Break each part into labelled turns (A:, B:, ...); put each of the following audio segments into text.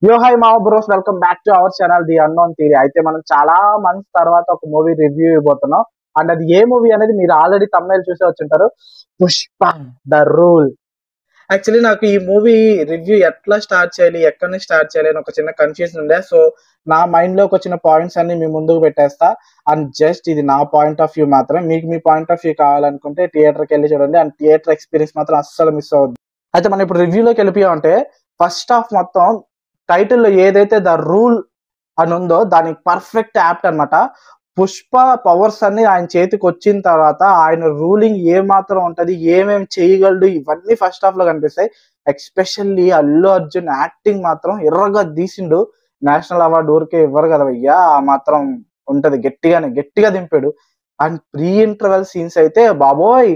A: యో హై మా bros, welcome back to our channel the unknown theory. అయితే మనం చాలా మంత్స్ తర్వాత ఒక మూవీ రివ్యూ ఇవ్వబోతున్నాం. అండ్ అది ఏ మూవీ అనేది మీరు ఆల్రెడీ తమిళ చూసే వచ్చుంటారు. Pushpa the rule. యాక్చువల్లీ నాకు ఈ మూవీ రివ్యూ ఎట్లా స్టార్ట్ చేయాలి, ఎక్కడి నుంచి స్టార్ట్ చేయాలి అని ఒక చిన్న కన్ఫ్యూజన్ ఉండే. సో నా మైండ్ లోకి వచ్చిన పాయింట్స్ అన్ని మీ ముందుకు పెట్టేస్తా. అండ్ జస్ట్ ఇది నా పాయింట్ ఆఫ్ వ్యూ మాత్రమే. మీకు మీ పాయింట్ ఆఫ్ వ్యూ కావాలనుకుంటే థియేటర్కి వెళ్ళి చూడండి. అండ్ థియేటర్ ఎక్స్పీరియన్స్ మాత్రం అస్సలు మిస్ అవ్వద్దు. అయితే మనం ఇప్పుడు రివ్యూలోకి వెళ్ళిపోయామంటే ఫస్ట్ హాఫ్ మొత్తం టైటిల్లో ఏదైతే ద రూల్ అని ఉందో దానికి పర్ఫెక్ట్ యాప్ట్ అనమాట. పుష్ప పవర్స్ అన్ని ఆయన చేతికి వచ్చిన తర్వాత ఆయన రూలింగ్ ఏ మాత్రం ఉంటది, ఏమేమి చేయగలడు, ఇవన్నీ ఫస్ట్ హాఫ్ లో కనిపిస్తాయి. ఎక్స్పెషల్లీ అల్లు అర్జున్ యాక్టింగ్ మాత్రం ఎర్రగా తీసిండు. నేషనల్ అవార్డు ఊరికే ఇవ్వరు కదా భయ్యా, ఆ మాత్రం ఉంటది. గట్టిగా దింపాడు. అండ్ ప్రీ ఇంటర్వెల్ సీన్స్ అయితే బాబోయ్.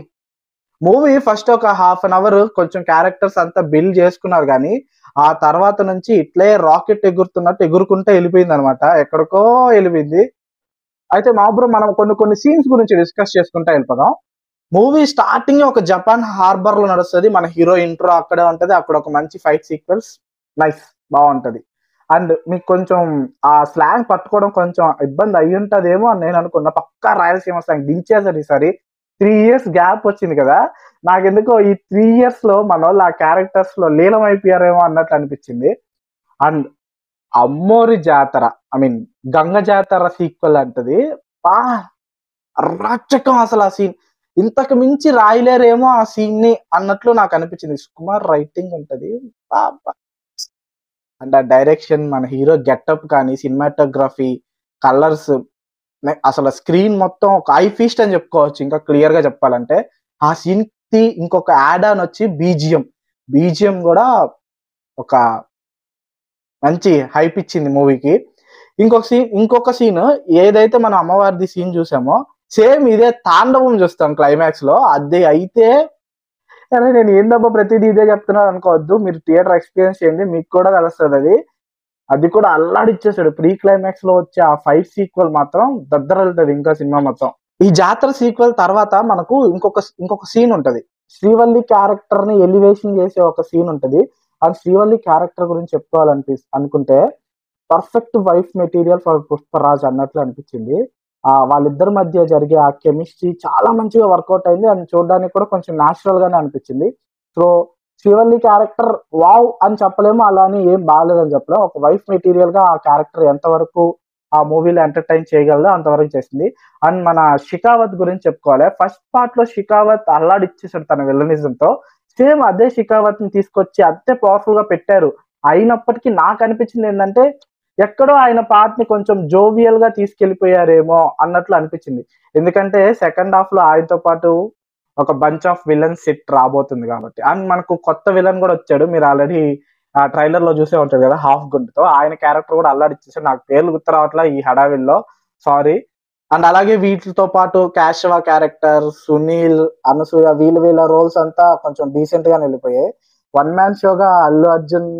A: మూవీ ఫస్ట్ ఒక హాఫ్ అన్ అవర్ కొంచెం క్యారెక్టర్స్ అంతా బిల్డ్ చేసుకున్నారు, కానీ ఆ తర్వాత నుంచి ఇట్లే రాకెట్ ఎగురుతున్నట్టు ఎగురుకుంటే వెళ్ళిపోయింది అనమాట. ఎక్కడికో వెళ్ళిపోయింది. అయితే మా బ్రో మనం కొన్ని సీన్స్ గురించి డిస్కస్ చేసుకుంటా వెళ్ళిపోదాం. మూవీ స్టార్టింగ్ ఒక జపాన్ హార్బర్ లో నడుస్తుంది. మన హీరో ఇంట్రో అక్కడే ఉంటది. అక్కడ ఒక మంచి ఫైట్ సీక్వెన్స్ నైస్ బాగుంటది. అండ్ మీకు కొంచెం ఆ స్లాంగ్ పట్టుకోవడం కొంచెం ఇబ్బంది అయ్యి ఉంటదేమో అని నేను అనుకున్నా. పక్కా రాయలసీమ స్లాంగ్ దించేసారు ఈసారి. 3 years గ్యాప్ వచ్చింది కదా, నాకెందుకో ఈ 3 years లో మన వాళ్ళు ఆ క్యారెక్టర్స్ లో లీలం అయిపోయారేమో అన్నట్లు అనిపించింది. అండ్ అమ్మోరి జాతర, ఐ మీన్ గంగ జాతర సీక్వెల్ అంటది. బా అరాచకం అసలు ఆ సీన్. ఇంతకు మించి రాయలేరేమో ఆ సీన్ ని అన్నట్లు నాకు అనిపించింది. సుకుమార్ రైటింగ్ ఉంటది. అండ్ ఆ డైరెక్షన్, మన హీరో గెటప్ కానీ, సినిమాటోగ్రఫీ, కలర్స్, అసలు స్క్రీన్ మొత్తం ఒక ఐ ఫీస్ట్ అని చెప్పుకోవచ్చు. ఇంకా క్లియర్ గా చెప్పాలంటే ఆ సీన్ కి ఇంకొక యాడ్ ఆన్ వచ్చి బీజిఎం కూడా ఒక మంచి హైప్ ఇచ్చింది మూవీకి. ఇంకొక సీన్ ఏదైతే మనం అమ్మవారిది సీన్ చూసామో సేమ్ ఇదే తాండవం చూస్తాం క్లైమాక్స్ లో. అది అయితే అరే నేను ఏందబ్బా ప్రతిదీ ఇదే చెప్తున్నాను అనుకోవద్దు, మీరు థియేటర్ ఎక్స్పీరియన్స్ చేయండి, మీకు కూడా తెలుస్తుంది. అది కూడా అల్లాడిచ్చేసాడు. ప్రీ క్లైమాక్స్ లో వచ్చే ఆ ఫైట్ సీక్వెల్ మాత్రం దద్దరెళ్తుంది ఇంకా సినిమా మొత్తం. ఈ జాతర సీక్వెల్ తర్వాత మనకు ఇంకొక సీన్ ఉంటది. శ్రీవల్లి క్యారెక్టర్ ని ఎలివేషన్ చేసే ఒక సీన్ ఉంటది. ఆ శ్రీవల్లి క్యారెక్టర్ గురించి అనుకుంటే perfect wife material for Pushparaj అన్నట్లు అనిపించింది. వాళ్ళిద్దరి మధ్య జరిగే ఆ కెమిస్ట్రీ చాలా మంచిగా వర్కౌట్ అయింది. అండ్ చూడడానికి కూడా కొంచెం న్యాచురల్ గానే అనిపించింది. సో శ్రీవల్లి క్యారెక్టర్ వావ్ అని చెప్పలేము, అలానే ఏం బాగాలేదని చెప్పలేము. ఒక వైఫ్ మెటీరియల్ గా ఆ క్యారెక్టర్ ఎంతవరకు ఆ మూవీలో ఎంటర్టైన్ చేయగలదో అంతవరకు చేసింది. అండ్ మన షికావత్ గురించి చెప్పుకోవాలి. ఫస్ట్ పార్ట్ లో షికావత్ అల్లాడిచ్చేసాడు తన విలనిజం తో. సేమ్ అదే షికావత్ ని తీసుకొచ్చి అంతే పవర్ఫుల్ గా పెట్టారు. అయినప్పటికీ నాకు అనిపించింది ఏంటంటే ఎక్కడో ఆయన పార్ట్ ని కొంచెం జోవియల్ గా తీసుకెళ్లిపోయారేమో అన్నట్లు అనిపించింది. ఎందుకంటే సెకండ్ హాఫ్ లో ఆయనతో పాటు ఒక బంచ్ ఆఫ్ విలన్స్ సెట్ రాబోతుంది కాబట్టి. అండ్ మనకు కొత్త విలన్ కూడా వచ్చాడు. మీరు ఆల్రెడీ ఆ ట్రైలర్ లో చూసే ఉంటారు కదా, హాఫ్ గుంటుతో. ఆయన క్యారెక్టర్ కూడా అల్లాడిచ్చేసాడు. నాకు పేర్లు గుర్తు రావట్లా ఈ హడావిల్లో, సారీ. అండ్ అలాగే వీటితో పాటు క్యాషవా క్యారెక్టర్, సునీల్, అనసూయ, వీళ్ళ రోల్స్ అంతా కొంచెం డీసెంట్ గా వెళ్ళిపోయాయి. వన్ మ్యాన్ షోగా అల్లు అర్జున్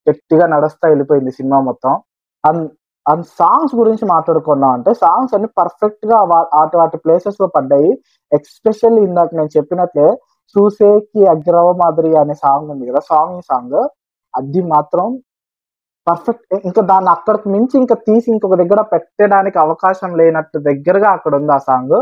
A: గట్టిగా నడుస్తా వెళ్ళిపోయింది సినిమా మొత్తం. అండ్ అండ్ సాంగ్స్ గురించి మాట్లాడుకున్నాం అంటే సాంగ్స్ అన్ని పర్ఫెక్ట్ గా వాటి ప్లేసెస్ లో పడ్డాయి. ఎక్స్పెషల్లీ ఇందాక నేను చెప్పినట్లే చూసేకి అగ్రవ మాదిరి అనే సాంగ్ ఉంది కదా, సాంగ్ అది మాత్రం పర్ఫెక్ట్. ఇంకా దాన్ని అక్కడికి మించి ఇంకా తీసి ఇంకొక దగ్గర పెట్టడానికి అవకాశం లేనట్టు దగ్గరగా అక్కడ ఉంది ఆ సాంగ్.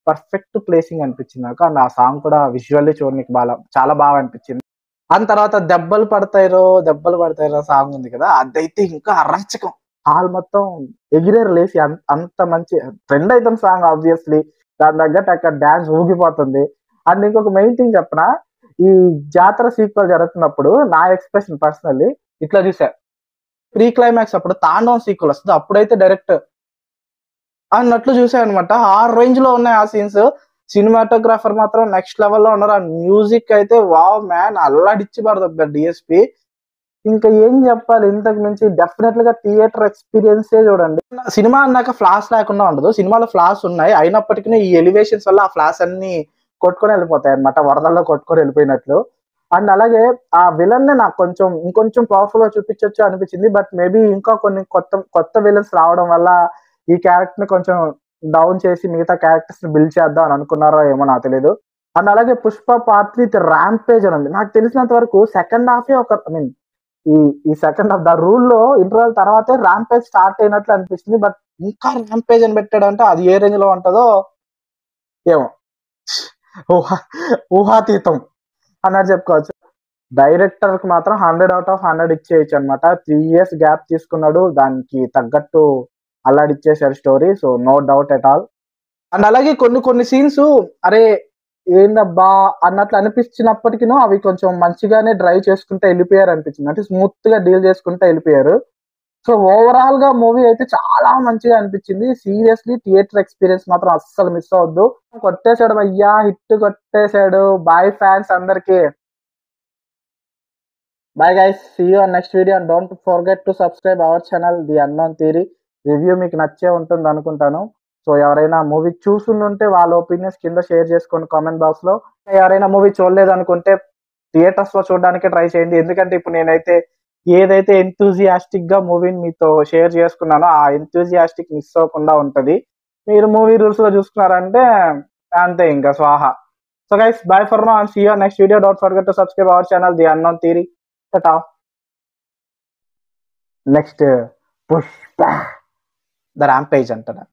A: పర్ఫెక్ట్ ప్లేసింగ్ అనిపించింది నాకు. అండ్ ఆ సాంగ్ కూడా విజువల్లీ చూడడానికి చాలా బాగా అనిపించింది. దాని తర్వాత దెబ్బలు పడతాయిరో సాంగ్ ఉంది కదా, అదైతే ఇంకా అరాచకం. హాల్ మొత్తం ఎగిరేరు లేసి. అంత మంచి ట్రెండ్ అవుతుంది సాంగ్ ఆబ్వియస్లీ. దాని తగ్గట్టు అక్కడ డాన్స్ ఊగిపోతుంది. అండ్ ఇంకొక మెయిన్ థింగ్ చెప్పనా, ఈ జాతర సీక్వెల్ జరుగుతున్నప్పుడు నా ఎక్స్ప్రెషన్ పర్సనల్లీ ఇట్లా చూసా. ప్రీ క్లైమాక్స్ అప్పుడు తాండవం సీక్వెల్ వస్తుంది, అప్పుడైతే డైరెక్ట్ అన్నట్లు చూసాను అనమాట. ఆ రేంజ్ లో ఉన్నాయి ఆ సీన్స్. సినిమాటోగ్రాఫర్ మాత్రం నెక్స్ట్ లెవెల్లో ఉన్నారు. ఆ మ్యూజిక్ అయితే వావ్ మ్యాన్, అల్లాడిచ్చి పడుతుంది డిఎస్పి. ఇంకా ఏం చెప్పాలి ఇంతకు మించి. డెఫినెట్ గా థియేటర్ ఎక్స్పీరియన్సే చూడండి. సినిమా అన్నాక ఫ్లాస్ లేకుండా ఉండదు. సినిమాలో ఫ్లాస్ ఉన్నాయి, అయినప్పటికీ ఈ ఎలివేషన్స్ వల్ల ఆ ఫ్లాస్ అన్ని కొట్టుకొని వెళ్ళిపోతాయి అనమాట, వరదల్లో కొట్టుకొని వెళ్ళిపోయినట్లు. అండ్ అలాగే ఆ విలన్ ని నాకు ఇంకొంచెం పవర్ఫుల్ గా చూపించొచ్చు అనిపించింది. బట్ మేబీ ఇంకా కొన్ని కొత్త విలన్స్ రావడం వల్ల ఈ క్యారెక్టర్ ని కొంచెం డౌన్ చేసి మిగతా క్యారెక్టర్స్ ని బిల్డ్ చేద్దాం అని అనుకున్నారో ఏమో నాకు తెలియదు. అండ్ అలాగే పుష్ప పార్ట్ 3 ర్యాంపేజ్ అని ఉంది. నాకు తెలిసినంత వరకు సెకండ్ హాఫే ఐ మీన్ ఈ ఈ సెకండ్ హాఫ్ ద రూల్ లో ఇంటర్వెల్ తర్వాతే ర్యాంపేజ్ స్టార్ట్ అయినట్లు అనిపిస్తుంది. బట్ ఇంకా ర్యాంపేజ్ అని పెట్టాడంటే అది ఏ రేంజ్ లో ఉంటుందో ఏమో, ఊహాతీతం అన్నట్టు చెప్పుకోవచ్చు. డైరెక్టర్ కి మాత్రం 100/100 ఇచ్చేయచ్చు అనమాట. 3 years గ్యాప్ తీసుకున్నాడు, దానికి తగ్గట్టు అల్లాడిచ్చేసారు story. So no doubt at all. And అలాగే కొన్ని కొన్ని సీన్స్ అరే ఏందబ్బా అన్నట్లు అనిపించినప్పటికీ అవి కొంచెం మంచిగానే డ్రైవ్ చేసుకుంటే వెళ్ళిపోయారు అనిపించింది. అంటే స్మూత్ గా డీల్ చేసుకుంటే వెళ్ళిపోయారు. సో ఓవరాల్ గా మూవీ అయితే చాలా మంచిగా అనిపించింది. సీరియస్లీ థియేటర్ ఎక్స్పీరియన్స్ మాత్రం అస్సలు మిస్ అవద్దు. కొట్టేశాడు అయ్యా, హిట్ కొట్టేశాడు. బాయ్ ఫ్యాన్స్ అందరికి. Bye guys, see you on next video and don't forget to subscribe our channel the unknown theory. Review మీకు నచ్చే ఉంటుంది అనుకుంటాను. సో ఎవరైనా మూవీ చూసుంటే వాళ్ళ ఒపీనియన్స్ కింద షేర్ చేసుకోండి కామెంట్ బాక్స్ లో. ఎవరైనా మూవీ చూడలేదు అనుకుంటే థియేటర్స్ లో చూడడానికి ట్రై చేయండి. ఎందుకంటే ఇప్పుడు నేనైతే ఏదైతే ఎంతూజియాస్టిక్ గా మూవీని మీతో షేర్ చేసుకున్నానో ఆ ఎంతూజియాస్టిక్ మిస్ అవ్వకుండా ఉంటది. మీరు మూవీ రూల్స్ లో చూసుకున్నారంటే అంతే, ఇంకా స్వాహా. So guys, bye for now and see you on next video. Don't forget to subscribe our channel the unknown theory. Next Pushpa the rampage అంటారా.